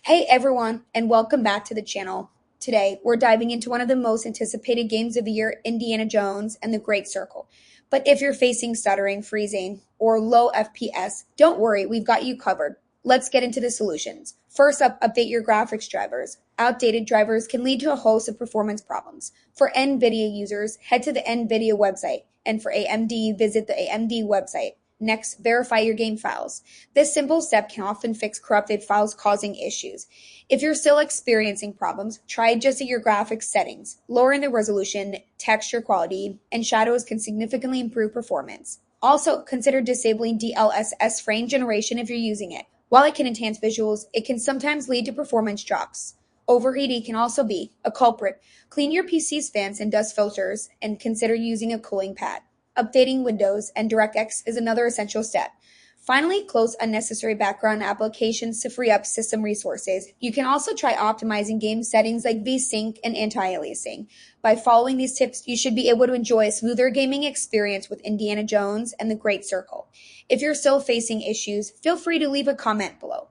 Hey everyone, and welcome back to the channel. Today, we're diving into one of the most anticipated games of the year, Indiana Jones and the Great Circle. But if you're facing stuttering, freezing, or low FPS, don't worry, we've got you covered. Let's get into the solutions. First up, update your graphics drivers. Outdated drivers can lead to a host of performance problems. For NVIDIA users, head to the NVIDIA website, and for AMD, visit the AMD website. Next, verify your game files. This simple step can often fix corrupted files causing issues. If you're still experiencing problems, try adjusting your graphics settings. Lowering the resolution, texture quality, and shadows can significantly improve performance. Also, consider disabling DLSS frame generation if you're using it. While it can enhance visuals, it can sometimes lead to performance drops. Overheating can also be a culprit. Clean your PC's fans and dust filters and consider using a cooling pad. Updating Windows and DirectX is another essential step. Finally, close unnecessary background applications to free up system resources. You can also try optimizing game settings like VSync and anti-aliasing. By following these tips, you should be able to enjoy a smoother gaming experience with Indiana Jones and the Great Circle. If you're still facing issues, feel free to leave a comment below.